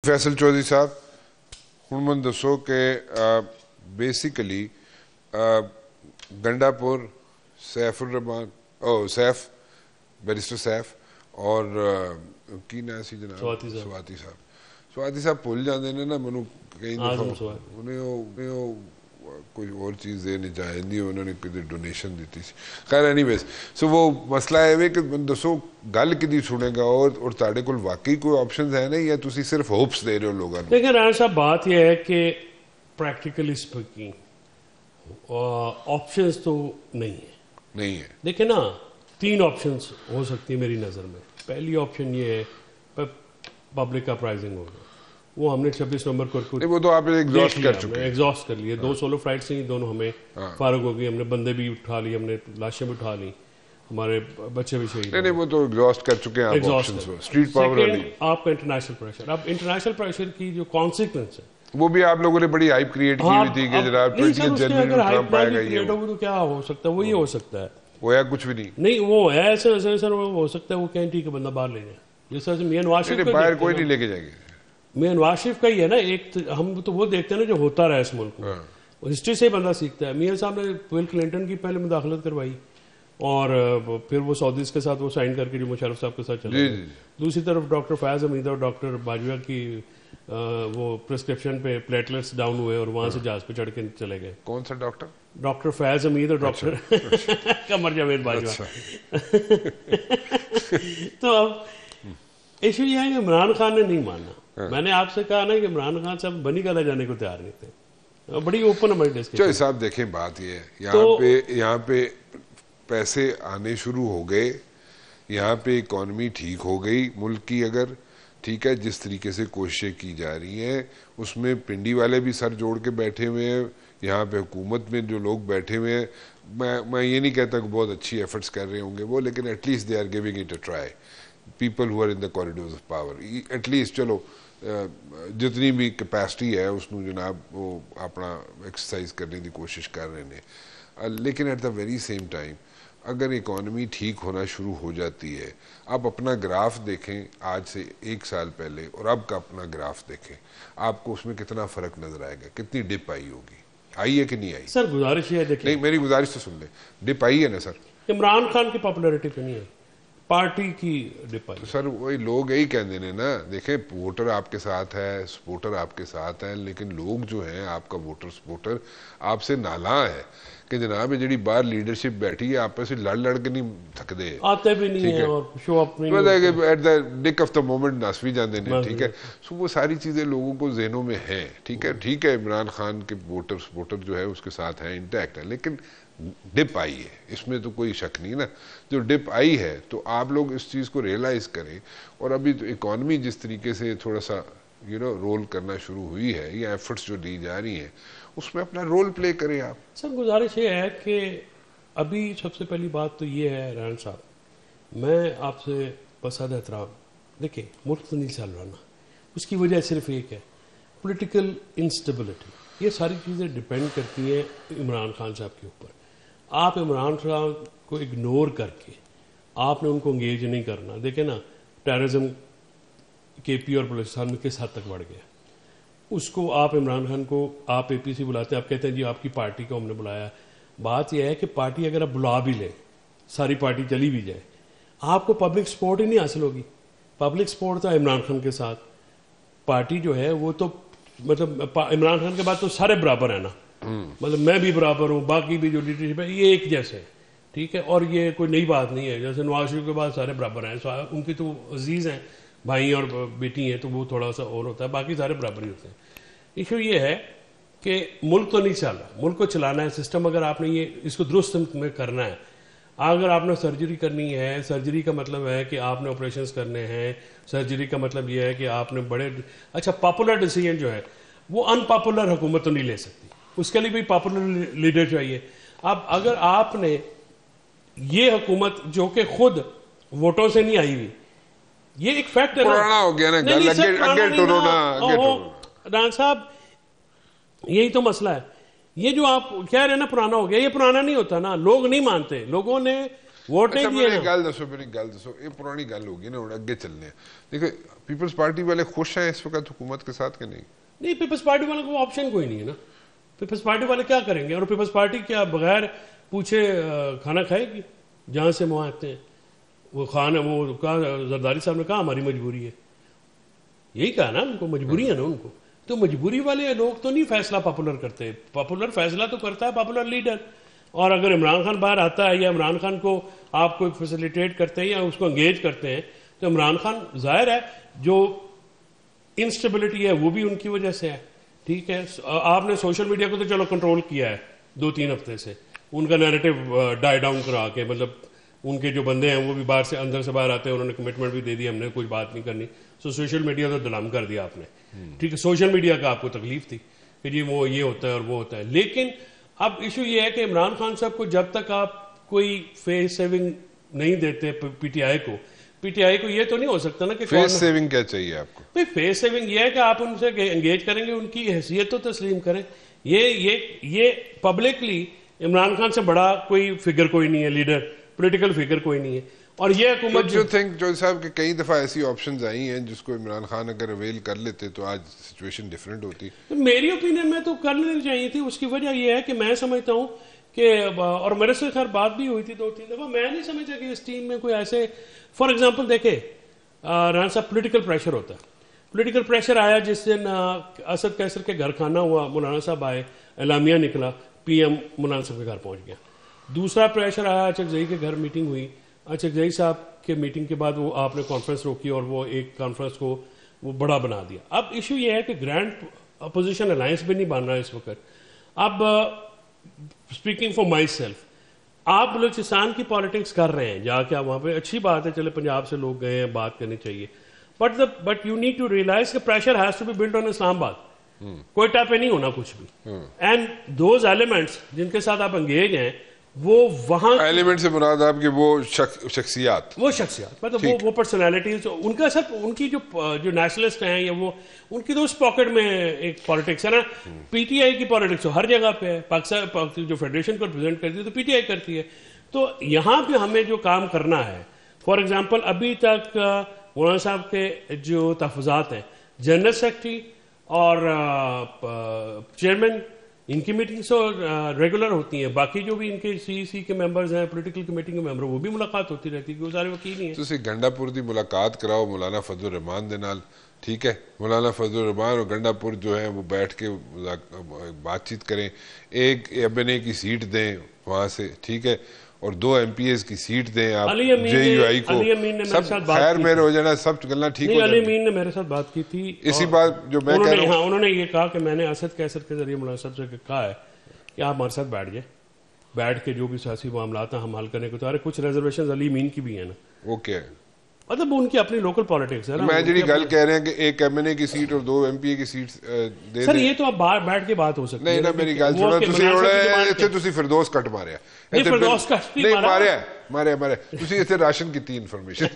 फैसल चौधरी साहब हुण मैं दसो कि बेसिकली गंडापुर सैफुर रहमान सैफ बैरिस्टर सैफ और की ना सी जनाब स्वाति साहब भुल जाते हैं ना मैं कई दफा उन्हें कोई और चीज़ देने चाहे नहीं उन्होंने किसी डोनेशन दी थी खैर एनीवेज सो वो मसला है कि दसो गल कि सुनेगा और ताड़े को वाकई कोई ऑप्शन है नहीं या तुसी सिर्फ होप्स दे रहे हो लोगों को। देखिए राणा साहब बात यह है कि प्रैक्टिकली स्पीकिंग ऑप्शंस तो नहीं है। देखिए ना 3 ऑप्शंस हो सकती है मेरी नज़र में। पहली ऑप्शन ये है पब्लिक का प्राइसिंग होगा, वो हमने 26 नवंबर को वो तो आप एग्जॉस्ट कर चुके हैं, एग्जॉस्ट कर लिए। 2 सोलो फ्लाइट से ही दोनों हमें फारग हो गई, हमने बंदे भी उठा लिए, हमने लाशें भी उठा ली, हमारे बच्चे भी शहीद। नहीं वो तो एग्जॉस्ट कर चुके हैं आप स्ट्रीट पावर वाली। आपका इंटरनेशनल प्रेशर, अब इंटरनेशनल प्रेशर की जो कॉन्सिक्वेंस है वो भी आप लोगों ने बड़ी हाइप क्रिएट की हुई थी कि जनाब 20 जनवरी को ट्रंप आएगा, ये तो क्या हो सकता है, वो ये हो सकता है, वो या कुछ भी नहीं वो है ऐसे सर हो सकता है, वो कहें ठीक है बंदा बाहर ले जाए, जिस तरह से मियां नवाज शरीफ बाहर कोई नहीं लेके जाएंगे। मियां नवाज शरीफ का ही है ना, एक हम तो वो देखते हैं ना जो होता रहा इस मुल्क में, हिस्ट्री से ही बंदा सीखता है। मियां साहब ने बिल क्लिंटन की पहले मुदाखलत करवाई और फिर वो सऊदीज के साथ वो साइन करके जो मुशर्रफ साहब के साथ चले गए। दूसरी तरफ डॉक्टर फैज हमीद और डॉक्टर बाजवा की वो प्रिस्क्रिप्शन पे प्लेटलेट्स डाउन हुए और वहां से जहाज पे चढ़ के चले गए। कौन सा डॉक्टर? डॉक्टर फैज हमीद और डॉक्टर कमर जावेद बाजवा। तो अब इशू ये है कि इमरान खान ने नहीं माना। मैंने आपसे कहा ना कि इमरान खान साहब बनी गला जाने को तैयार नहीं थे। बड़ी ओपन हमारी डिस्कशन। साहब देखें बात ये है, यहाँ पे पैसे आने शुरू हो गए, यहाँ पे इकॉनमी ठीक हो गई मुल्क की, अगर ठीक है जिस तरीके से कोशिशें की जा रही हैं उसमें पिंडी वाले भी सर जोड़ के बैठे हुए हैं, यहाँ पे हुकूमत में जो लोग बैठे हुए हैं, मैं ये नहीं कहता कि बहुत अच्छी एफर्ट्स कर रहे होंगे वो, लेकिन at least they are giving it a try. People who are in the corridors of power at least चलो जितनी भी कैपेसिटी है उसनों जनाब वो अपना एक्सरसाइज करने की कोशिश कर रहे हैं। लेकिन at the very same time अगर इकॉनमी ठीक होना शुरू हो जाती है, आप अपना ग्राफ देखें आज से 1 साल पहले और अब का अपना ग्राफ देखें, आपको उसमें कितना फर्क नजर आएगा, कितनी डिप आई होगी, आई है कि नहीं आई? सर गुजारिश है देखिए, नहीं मेरी गुजारिश तो सुन ले, डिप आई है ना सर? इमरान खान की पॉपुलैरिटी पे नहीं है, पार्टी की डिप आई। तो सर वही लोग यही कहते हैं ना, देखें वोटर आपके साथ है, सपोर्टर आपके साथ है, लेकिन लोग जो हैं आपका वोटर सपोर्टर आपसे नाला है कि जनाब जी बाहर लीडरशिप बैठी है आपस में लड़ के नहीं थकते, आते भी नहीं है और शो अप नहीं at the Dick of the moment नस भी जाते हैं, ठीक है। सो वो सारी चीजें लोगों को ज़हनों में हैं, ठीक है इमरान खान के वोटर सपोर्टर जो है उसके साथ है, इंटैक्ट है, लेकिन डिप आई है, इसमें तो कोई शक नहीं ना। जो डिप आई है तो आप लोग इस चीज़ को रियलाइज करें, और अभी तो इकॉनमी जिस तरीके से थोड़ा सा रोल करना शुरू हुई है या एफर्ट्स जो दी जा रही हैं उसमें अपना रोल प्ले करें आप। सर गुजारिश ये है कि अभी सबसे पहली बात तो ये है राणा साहब, मैं आपसे बसाद एहतराम, देखिए मुल्क तो नहीं चल रहा ना, उसकी वजह सिर्फ एक है पॉलिटिकल इंस्टेबिलिटी। ये सारी चीज़ें डिपेंड करती हैं इमरान खान साहब के ऊपर। आप इमरान खान को इग्नोर करके आपने उनको इंगेज नहीं करना। देखें ना टेररिज्म KP और बलूचिस्तान में किस हद तक बढ़ गया, उसको आप इमरान खान को आप APC बुलाते हैं, आप कहते हैं जी आपकी पार्टी को हमने बुलाया। बात यह है कि पार्टी अगर आप बुला भी ले, सारी पार्टी चली भी जाए, आपको पब्लिक सपोर्ट ही नहीं हासिल होगी। पब्लिक सपोर्ट था इमरान खान के साथ, पार्टी जो है वो तो मतलब इमरान खान के बाद तो सारे बराबर है ना, मतलब मैं भी बराबर हूँ, बाकी भी जो लीडरशिप है ये एक जैसे, ठीक है। और ये कोई नई बात नहीं है, जैसे नवाज शरीफ के बाद सारे बराबर हैं, उनकी तो अजीज हैं, भाई और बेटी हैं, तो वो थोड़ा सा और होता है, बाकी सारे बराबर ही होते हैं। इशू ये है कि मुल्क तो नहीं चल रहा, मुल्क को चलाना है सिस्टम, अगर आपने ये इसको दुरुस्त में करना है, अगर आपने सर्जरी करनी है, सर्जरी का मतलब है कि आपने ऑपरेशंस करने हैं, सर्जरी का मतलब ये है कि आपने बड़े अच्छा पॉपुलर डिसीजन जो है वो अनपॉपुलर हुकूमत तो नहीं ले सकती, उसके लिए भी पॉपुलर लीडर चाहिए। अब अगर आपने ये हुकूमत जो कि खुद वोटों से नहीं आई हुई, ये एक फैक्ट है, पुराना हो गया ना, रान साहब यही तो मसला है। ये जो आप कह रहे हैं ना पुराना हो गया, ये पुराना नहीं होता ना, लोग नहीं मानते, लोगों ने वोट नहीं दिए। गल दसो, ये पुरानी गल होगी ना, अगे चलने। देखो पीपल्स पार्टी वाले खुश हैं इस वक्त हुकूमत के साथ कि नहीं? नहीं, पीपल्स पार्टी वालों को ऑप्शन कोई नहीं है ना। पीपल्स पार्टी वाले क्या करेंगे? और पीपल्स पार्टी क्या बगैर पूछे खाना खाएगी? जहां से वहां आते हैं वो खाना, वो कहा जरदारी साहब ने कहा हमारी मजबूरी है, यही कहा ना, उनको मजबूरी है ना उनको। तो मजबूरी वाले लोग तो नहीं फैसला पॉपुलर करते, पॉपुलर फैसला तो करता है पॉपुलर लीडर। और अगर इमरान खान बाहर आता है या इमरान खान को आप कोई फैसिलिटेट करते हैं या उसको एंगेज करते हैं, तो इमरान खान जाहिर है जो इंस्टेबिलिटी है वो भी उनकी वजह से है। ठीक है, आपने सोशल मीडिया को तो चलो कंट्रोल किया है 2-3 हफ्ते से, उनका नैरेटिव डाई डाउन करा के, मतलब उनके जो बंदे हैं वो भी बाहर से अंदर से बाहर आते हैं, उन्होंने कमिटमेंट भी दे दी हमने कुछ बात नहीं करनी। सो सोशल मीडिया तो दलाम कर दिया आपने। ठीक है, सोशल मीडिया का आपको तकलीफ थी कि जी वो ये होता है और वो होता है, लेकिन अब इशू ये है कि इमरान खान साहब को जब तक आप कोई फेस सेविंग नहीं देते पीटीआई को ये तो नहीं हो सकता ना कि फेस सेविंग क्या चाहिए आपको? भाई फेस सेविंग ये है कि आप उनसे एंगेज करेंगे, उनकी हैसियत तो तस्लीम करें। ये पब्लिकली इमरान खान से बड़ा कोई फिगर कोई नहीं है, लीडर पॉलिटिकल फिगर कोई नहीं है। और ये हुकूमत जो थिंक जो साहब के कई दफा ऐसी ऑप्शंस आई हैं जिसको इमरान खान अगर अवेल कर लेते तो आज सिचुएशन डिफरेंट होती। तो मेरी ओपिनियन में तो कर लेनी चाहिए थी। उसकी वजह यह है कि मैं समझता हूं कि, और मेरे से खैर बात भी हुई थी 2-3 दफा, मैं नहीं समझता कि इस टीम में कोई ऐसे, फॉर एग्जांपल देखे राना साहब, पॉलिटिकल प्रेशर होता है। पॉलिटिकल प्रेशर आया जिस दिन असद कैसर के घर खाना हुआ, मौलाना साहब आए, एलामिया निकला, पीएम मौलाना साहब के घर पहुंच गया। दूसरा प्रेशर आया, अचकजई के घर मीटिंग हुई, अचकजई साहब के मीटिंग के बाद वो आपने कॉन्फ्रेंस रोकी और वो एक कॉन्फ्रेंस को वो बड़ा बना दिया। अब इशू ये है कि ग्रैंड अपोजिशन अलायंस भी नहीं बन रहा है इस वक्त। अब स्पीकिंग फॉर माई सेल्फ, आप बलूचिस्तान की पॉलिटिक्स कर रहे हैं जाके, आप वहां पे अच्छी बात है, चले पंजाब से लोग गए हैं, बात करनी चाहिए, but you need to realise कि pressure has to be build on Islamabad. Quetta पे नहीं होना कुछ भी। एंड दोज एलिमेंट्स जिनके साथ आप एंगेज हैं, वो वहां एलिमेंट से मुराद आपके वो शख्सियात मतलब वो पर्सनैलिटीज, उनका सब, उनकी जो नेशनलिस्ट हैं या वो, उनकी तो उस पॉकेट में एक पॉलिटिक्स है ना। पीटीआई की पॉलिटिक्स तो हर जगह पे है, पाकिस्तान जो फेडरेशन को रिप्रेजेंट करती है तो पीटीआई करती है। तो यहां पे हमें जो काम करना है, फॉर एग्जाम्पल अभी तक मौलाना साहब के जो तहफ़्फ़ुज़ात हैं, जनरल सेक्रेटरी और चेयरमैन, इनकी मीटिंग्स तो रेगुलर होती हैं, बाकी जो भी इनके सीईसी के मेंबर्स हैं, पॉलिटिकल कमेटी के मेंबर, वो भी मुलाकात होती रहती है, वो सारे वकील ही हैं। तुसी गंडापुर दी मुलाकात कराओ मौलाना फजल रहमान दे नाल, ठीक है, मौलाना फजल रहमान और गंडापुर जो है वो बैठ के बातचीत करें, एक एमएनए की सीट दें वहां से, ठीक है, और 2 एमपीएस की सीट दें आप जेयूआई को, सब खैर मेरे हो जाना, सब गल्ला ठीक हो जाए। अली अमीन ने मेरे साथ बात की थी, इसी बात जो मैं कह रहा हूं, उन्होंने ये कहा कि मैंने असद कैसर के जरिए मौलाना साहब से कहा है कि आप हमारे साथ बैठ जाए, बैठ के जो भी सियासी मामला हम हल करने को तैयार है। कुछ रिजर्वेशन अली अमीन की भी है ना, ओके, मतलब उनकी अपनी लोकल पॉलिटिक्स है ना। मैं जी गल कह रहे हैं कि एक एमएनए की सीट और 2 एमपीए की सीट दे सर, ये तो आप बाहर बैठ के बात हो सकती है। नहीं ना, मेरी गल सुनो, ਤੁਸੀਂ ਇੱਥੇ ਤੁਸੀਂ ਫਿਰਦੌਸ ਕੱਟ ਮਾਰਿਆ, ਨਹੀਂ ਫਿਰਦੌਸ ਕੱਟ ਨਹੀਂ ਮਾਰਿਆ ਤੁਸੀਂ ਇੱਥੇ ਰਾਸ਼ਨ ਕੀਤੀ ਇਨਫੋਰਮੇਸ਼ਨ